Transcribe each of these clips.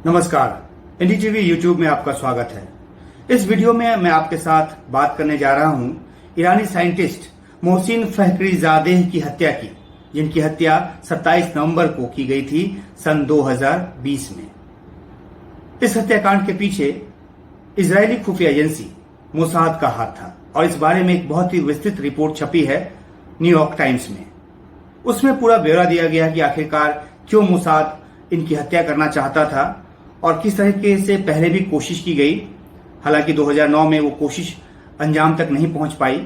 नमस्कार, NDTV YouTube में आपका स्वागत है। इस वीडियो में मैं आपके साथ बात करने जा रहा हूं ईरानी साइंटिस्ट मोहसिन फखरीजादेह की हत्या की, जिनकी हत्या 27 नवंबर को की गई थी सन 2020 में। इस हत्याकांड के पीछे इजरायली खुफिया एजेंसी मोसाद का हाथ था और इस बारे में एक बहुत ही विस्तृत रिपोर्ट छपी है न्यूयॉर्क टाइम्स में। उसमें पूरा ब्यौरा दिया गया कि आखिरकार क्यों मोसाद इनकी हत्या करना चाहता था और किस तरीके से पहले भी कोशिश की गई। हालांकि 2009 में वो कोशिश अंजाम तक नहीं पहुंच पाई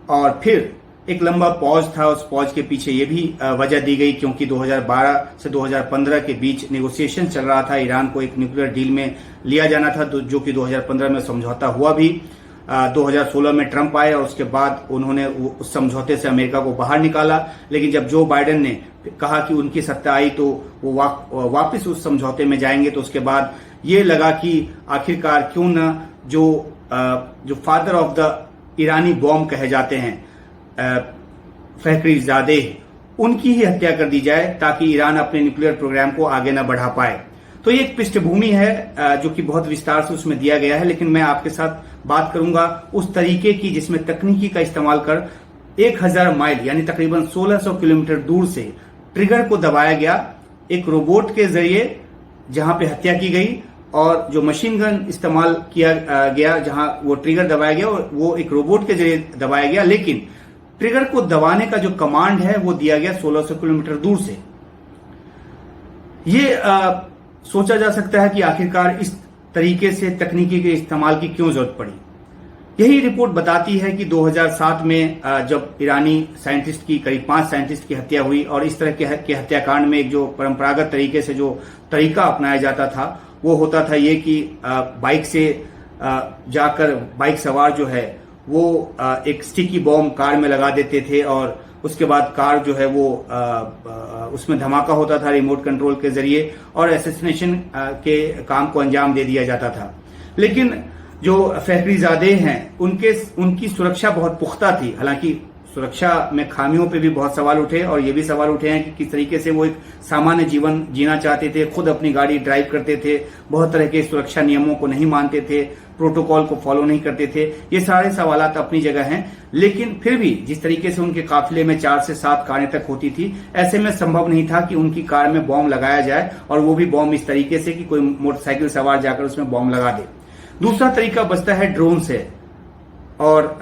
और फिर एक लंबा पॉज था। उस पॉज के पीछे ये भी वजह दी गई क्योंकि 2012 से 2015 के बीच नेगोशिएशन चल रहा था। ईरान को एक न्यूक्लियर डील में लिया जाना था जो कि 2015 में समझौता हुआ भी। 2016 में ट्रंप आए और उसके बाद उन्होंने उस समझौते से अमेरिका को बाहर निकाला। लेकिन जब जो बाइडेन ने कहा कि उनकी सत्ता आई तो वो वापस उस समझौते में जाएंगे, तो उसके बाद ये लगा कि आखिरकार क्यों न जो father of the Irani bomb कहे जाते हैं फखरीजादेह, उनकी ही हत्या कर दी जाए ताकि ईरान अपने न्यूक्लियर प्रोग्राम को आगे न बढ़ा पाए। तो ये एक पृष्ठभूमि है जो कि बहुत विस्तार से उसमें दिया गया है, लेकिन मैं आपके साथ बात करूंगा उस तरीके की जिसमें तकनीकी का इस्तेमाल कर 1000 माइल यानी तकरीबन 1600 किलोमीटर दूर से ट्रिगर को दबाया गया एक रोबोट के जरिए, जहां पे हत्या की गई, और जो मशीन गन इस्तेमाल किया गया जहां वो ट्रिगर दबाया गया वो एक रोबोट के जरिए दबाया गया, लेकिन ट्रिगर को दबाने का जो कमांड है वो दिया गया 1600 किलोमीटर दूर से। ये सोचा जा सकता है कि आखिरकार इस तरीके से तकनीकी के इस्तेमाल की क्यों जरूरत पड़ी। यही रिपोर्ट बताती है कि 2007 में जब ईरानी साइंटिस्ट की करीब 5 साइंटिस्ट की हत्या हुई और इस तरह के हत्याकांड में एक जो परंपरागत तरीके से जो तरीका अपनाया जाता था वो होता था ये कि बाइक से जाकर बाइक सवार जो है वो एक स्टिकी बॉम्ब कार में लगा देते थे और उसके बाद कार जो है वो उसमें धमाका होता था रिमोट कंट्रोल के जरिए और असैसिनेशन के काम को अंजाम दे दिया जाता था। लेकिन जो फखरीजादेह हैं उनकी सुरक्षा बहुत पुख्ता थी। हालांकि सुरक्षा में खामियों पे भी बहुत सवाल उठे और ये भी सवाल उठे हैं कि किस तरीके से वो एक सामान्य जीवन जीना चाहते थे, खुद अपनी गाड़ी ड्राइव करते थे, बहुत तरह के सुरक्षा नियमों को नहीं मानते थे, प्रोटोकॉल को फॉलो नहीं करते थे। ये सारे सवालात अपनी जगह हैं, लेकिन फिर भी जिस तरीके से उनके काफिले में 4 से 7 कारें तक होती थी, ऐसे में संभव नहीं था कि उनकी कार में बॉम्ब लगाया जाए और वो भी बॉम्ब इस तरीके से कि कोई मोटरसाइकिल सवार जाकर उसमें बॉम्ब लगा दे। दूसरा तरीका बचता है ड्रोन से, और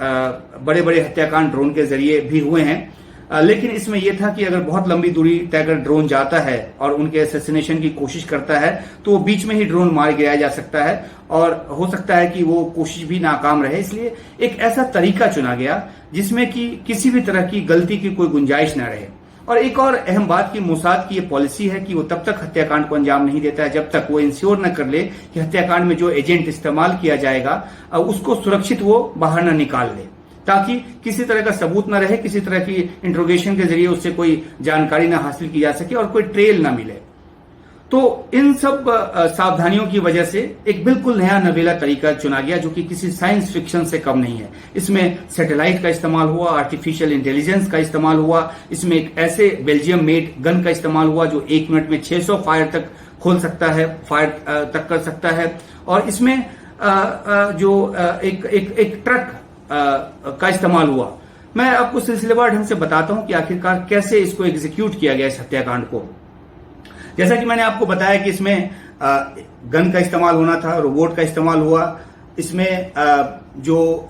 बड़े बड़े हत्याकांड ड्रोन के जरिए भी हुए हैं। लेकिन इसमें यह था कि अगर बहुत लंबी दूरी तय कर ड्रोन जाता है और उनके असैसिनेशन की कोशिश करता है तो वो बीच में ही ड्रोन मार गिराया जा सकता है और हो सकता है कि वो कोशिश भी नाकाम रहे। इसलिए एक ऐसा तरीका चुना गया जिसमें कि किसी भी तरह की गलती की कोई गुंजाइश न रहे। और एक और अहम बात की मोसाद की ये पॉलिसी है कि वो तब तक हत्याकांड को अंजाम नहीं देता है जब तक वो इंश्योर न कर ले कि हत्याकांड में जो एजेंट इस्तेमाल किया जाएगा उसको सुरक्षित वो बाहर न निकाल ले, ताकि किसी तरह का सबूत न रहे, किसी तरह की इंट्रोगेशन के जरिए उससे कोई जानकारी न हासिल की जा सके और कोई ट्रेल न मिले। तो इन सब सावधानियों की वजह से एक बिल्कुल नया नवेला तरीका चुना गया जो कि किसी साइंस फिक्शन से कम नहीं है। इसमें सैटेलाइट का इस्तेमाल हुआ, आर्टिफिशियल इंटेलिजेंस का इस्तेमाल हुआ, इसमें एक ऐसे बेल्जियम मेड गन का इस्तेमाल हुआ जो 1 मिनट में 600 फायर तक खोल सकता है, फायर तक कर सकता है। और इसमें जो एक ट्रक का इस्तेमाल हुआ। मैं आपको सिलसिलेवार ढंग से बताता हूं कि आखिरकार कैसे इसको एग्जीक्यूट किया गया इस हत्याकांड को। जैसा कि मैंने आपको बताया कि इसमें गन का इस्तेमाल होना था, रोबोट का इस्तेमाल हुआ, इसमें जो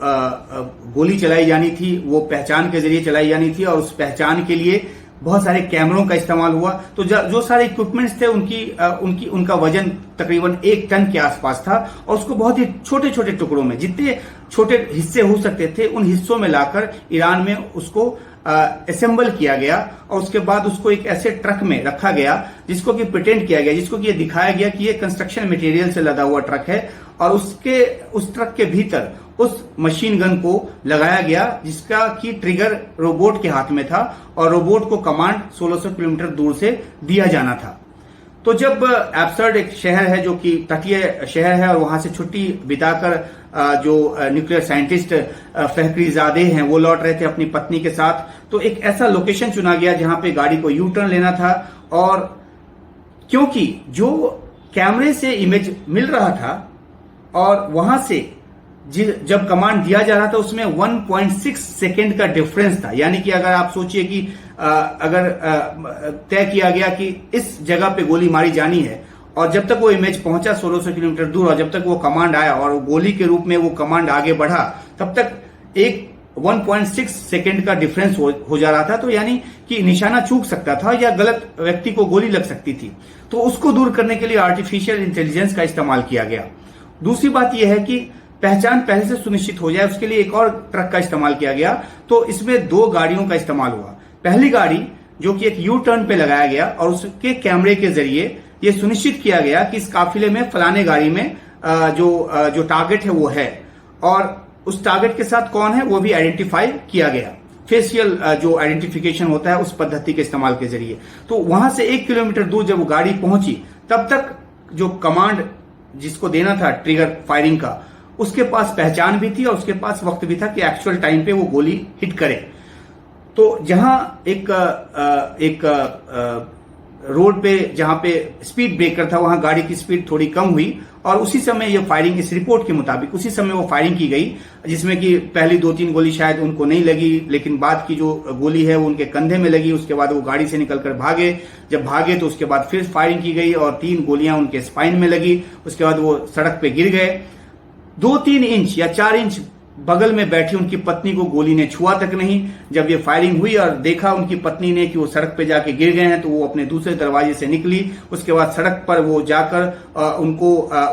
गोली चलाई जानी थी वो पहचान के जरिए चलाई जानी थी और उस पहचान के लिए बहुत सारे कैमरों का इस्तेमाल हुआ। तो जो सारे इक्विपमेंट्स थे उनका वजन तकरीबन 1 टन के आसपास था और उसको बहुत ही छोटे छोटे टुकड़ों में, जितने छोटे हिस्से हो सकते थे उन हिस्सों में लाकर ईरान में उसको असेंबल किया गया और उसके बाद उसको एक ऐसे ट्रक में रखा गया जिसको कि प्रिटेंड किया गया, जिसको कि ये दिखाया गया कि ये कंस्ट्रक्शन मटेरियल से लदा हुआ ट्रक है और उस ट्रक के भीतर उस मशीन गन को लगाया गया जिसका कि ट्रिगर रोबोट के हाथ में था और रोबोट को कमांड 1600 किलोमीटर दूर से दिया जाना था। तो जब एब्सर्ड एक शहर है जो कि तटीय शहर है और वहां से छुट्टी बिताकर जो न्यूक्लियर साइंटिस्ट फखरीजादेह हैं वो लौट रहे थे अपनी पत्नी के साथ, तो एक ऐसा लोकेशन चुना गया जहां पे गाड़ी को यू टर्न लेना था। और क्योंकि जो कैमरे से इमेज मिल रहा था और वहां से जब कमांड दिया जा रहा था उसमें 1.6 सेकेंड का डिफरेंस था। यानी कि अगर आप सोचिए कि अगर तय किया गया कि इस जगह पे गोली मारी जानी है और जब तक वो इमेज पहुंचा 1600 किलोमीटर दूर और जब तक वो कमांड आया और गोली के रूप में वो कमांड आगे बढ़ा, तब तक एक 1.6 सेकेंड का डिफरेंस हो जा रहा था। तो यानी कि निशाना चूक सकता था या गलत व्यक्ति को गोली लग सकती थी। तो उसको दूर करने के लिए आर्टिफिशियल इंटेलिजेंस का इस्तेमाल किया गया। दूसरी बात यह है कि पहचान पहले से सुनिश्चित हो जाए, उसके लिए एक और ट्रक का इस्तेमाल किया गया। तो इसमें 2 गाड़ियों का इस्तेमाल हुआ। पहली गाड़ी जो कि एक यू टर्न पे लगाया गया और उसके कैमरे के जरिए यह सुनिश्चित किया गया कि इस काफिले में फलाने गाड़ी में जो टारगेट है वो है और उस टारगेट के साथ कौन है वो भी आइडेंटिफाई किया गया। फेशियल जो आइडेंटिफिकेशन होता है उस पद्धति के इस्तेमाल के जरिए। तो वहां से 1 किलोमीटर दूर जब वो गाड़ी पहुंची तब तक जो कमांड जिसको देना था ट्रिगर फायरिंग का, उसके पास पहचान भी थी और उसके पास वक्त भी था कि एक्चुअल टाइम पे वो गोली हिट करे। तो जहां एक रोड पे जहां पे स्पीड ब्रेकर था वहां गाड़ी की स्पीड थोड़ी कम हुई और उसी समय ये फायरिंग, इस रिपोर्ट के मुताबिक उसी समय वो फायरिंग की गई, जिसमें कि पहली 2-3 गोली शायद उनको नहीं लगी, लेकिन बाद की जो गोली है वो उनके कंधे में लगी। उसके बाद वो गाड़ी से निकलकर भागे। जब भागे तो उसके बाद फिर फायरिंग की गई और 3 गोलियां उनके स्पाइन में लगी। उसके बाद वो सड़क पे गिर गए। 2-3 इंच या 4 इंच बगल में बैठी उनकी पत्नी को गोली ने छुआ तक नहीं। जब ये फायरिंग हुई और देखा उनकी पत्नी ने कि वो सड़क पे जाके गिर गए हैं, तो वो अपने दूसरे दरवाजे से निकली। उसके बाद सड़क पर वो जाकर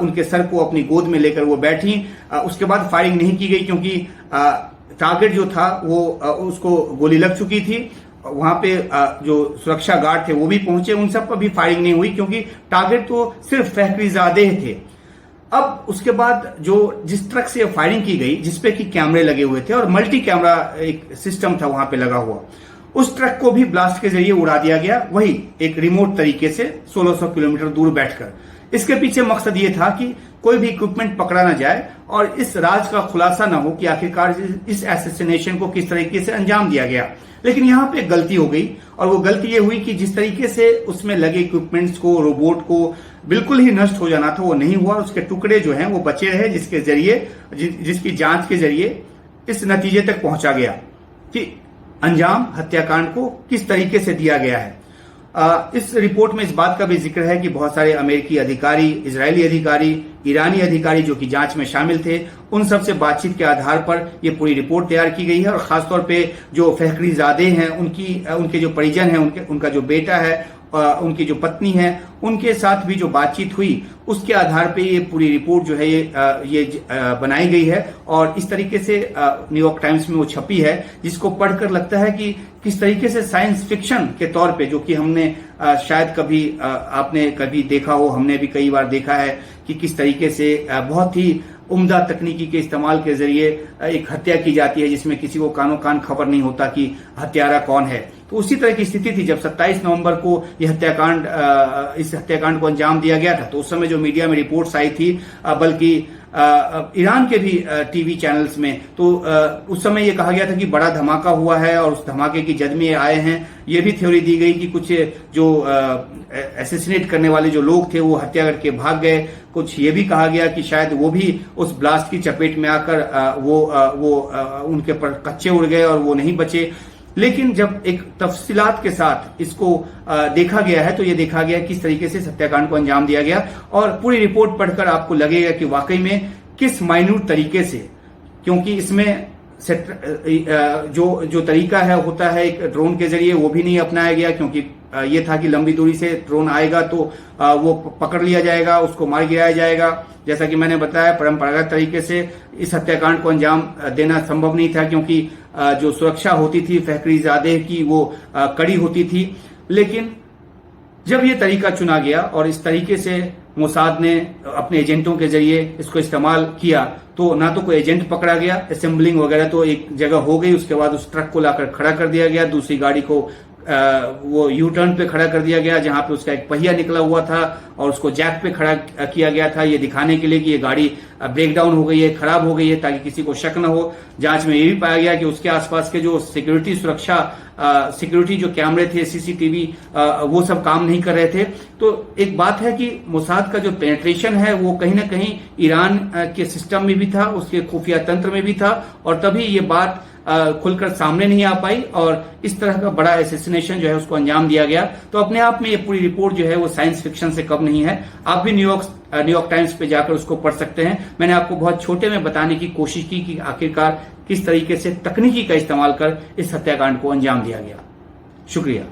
उनके सर को अपनी गोद में लेकर वो बैठी। उसके बाद फायरिंग नहीं की गई क्योंकि टारगेट जो था वो उसको गोली लग चुकी थी। वहां पे जो सुरक्षा गार्ड थे वो भी पहुंचे, उन सब पर भी फायरिंग नहीं हुई क्योंकि टारगेट तो सिर्फ फहरीजादे थे। अब उसके बाद जिस ट्रक से फायरिंग की गई, जिसपे कि कैमरे लगे हुए थे और मल्टी कैमरा एक सिस्टम था वहां पे लगा हुआ, उस ट्रक को भी ब्लास्ट के जरिए उड़ा दिया गया, वही एक रिमोट तरीके से 1600 किलोमीटर दूर बैठकर। इसके पीछे मकसद ये था कि कोई भी इक्विपमेंट पकड़ा ना जाए और इस राज का खुलासा ना हो कि आखिरकार इस एसेसिनेशन को किस तरीके से अंजाम दिया गया। लेकिन यहां पे गलती हो गई और वो गलती ये हुई कि जिस तरीके से उसमें लगे इक्विपमेंट्स को, रोबोट को बिल्कुल ही नष्ट हो जाना था वो नहीं हुआ। उसके टुकड़े जो हैं वो बचे रहे, जिसके जरिए जिसकी जांच के जरिए इस नतीजे तक पहुंचा गया कि अंजाम हत्याकांड को किस तरीके से दिया गया है। इस रिपोर्ट में इस बात का भी जिक्र है कि बहुत सारे अमेरिकी अधिकारी, इजरायली अधिकारी, ईरानी अधिकारी जो कि जांच में शामिल थे, उन सब से बातचीत के आधार पर यह पूरी रिपोर्ट तैयार की गई है। और खासतौर पे जो फहरीजादे हैं उनके जो परिजन हैं, उनका जो बेटा है, उनकी जो पत्नी है, उनके साथ भी जो बातचीत हुई उसके आधार पे ये पूरी रिपोर्ट जो है ये बनाई गई है और इस तरीके से न्यूयॉर्क टाइम्स में वो छपी है, जिसको पढ़कर लगता है कि किस तरीके से साइंस फिक्शन के तौर पे, जो कि हमने शायद कभी आपने कभी देखा हो, हमने भी कई बार देखा है कि किस तरीके से बहुत ही उम्दा तकनीकी के इस्तेमाल के जरिए एक हत्या की जाती है जिसमें किसी को कानो कान खबर नहीं होता कि हत्यारा कौन है। तो उसी तरह की स्थिति थी जब 27 नवंबर को इस हत्याकांड को अंजाम दिया गया था। तो उस समय जो मीडिया में रिपोर्ट्स आई थी, बल्कि ईरान के भी टीवी चैनल्स में, तो उस समय ये कहा गया था कि बड़ा धमाका हुआ है और उस धमाके की जद में आए हैं। ये भी थ्योरी दी गई कि कुछ जो एसेसिनेट करने वाले जो लोग थे वो हत्या करके भाग गए। कुछ ये भी कहा गया कि शायद वो भी उस ब्लास्ट की चपेट में आकर वो उनके पर कच्चे उड़ गए और वो नहीं बचे। लेकिन जब एक तफसीलात के साथ इसको देखा गया है तो ये देखा गया किस तरीके से हत्याकांड को अंजाम दिया गया और पूरी रिपोर्ट पढ़कर आपको लगेगा कि वाकई में किस माइन्यूट तरीके से, क्योंकि इसमें जो तरीका है होता है एक ड्रोन के जरिए, वो भी नहीं अपनाया गया क्योंकि ये था कि लंबी दूरी से ड्रोन आएगा तो वो पकड़ लिया जाएगा, उसको मार गिराया जाएगा। जैसा कि मैंने बताया, परंपरागत तरीके से इस हत्याकांड को अंजाम देना संभव नहीं था क्योंकि जो सुरक्षा होती थी फहरीजादे की वो कड़ी होती थी। लेकिन जब ये तरीका चुना गया और इस तरीके से मोसाद ने अपने एजेंटों के जरिए इसको इस्तेमाल किया, तो ना तो कोई एजेंट पकड़ा गया, असेंबलिंग वगैरह तो एक जगह हो गई, उसके बाद उस ट्रक को लाकर खड़ा कर दिया गया, दूसरी गाड़ी को वो यू टर्न पे खड़ा कर दिया गया जहां पे उसका एक पहिया निकला हुआ था और उसको जैक पे खड़ा किया गया था, ये दिखाने के लिए कि ये गाड़ी ब्रेक डाउन हो गई है, खराब हो गई है, ताकि किसी को शक न हो। जांच में ये भी पाया गया कि उसके आसपास के जो सिक्योरिटी सुरक्षा सिक्योरिटी जो कैमरे थे, सीसीटीवी, वो सब काम नहीं कर रहे थे। तो एक बात है कि मोसाद का जो पेनिट्रेशन है वो कहीं ना कहीं ईरान के सिस्टम में भी था, उसके खुफिया तंत्र में भी था, और तभी ये बात खुलकर सामने नहीं आ पाई और इस तरह का बड़ा एसेसिनेशन जो है उसको अंजाम दिया गया। तो अपने आप में ये पूरी रिपोर्ट जो है वो साइंस फिक्शन से कम नहीं है। आप भी न्यूयॉर्क टाइम्स पे जाकर उसको पढ़ सकते हैं। मैंने आपको बहुत छोटे में बताने की कोशिश की कि आखिरकार किस तरीके से तकनीकी का इस्तेमाल कर इस हत्याकांड को अंजाम दिया गया। शुक्रिया।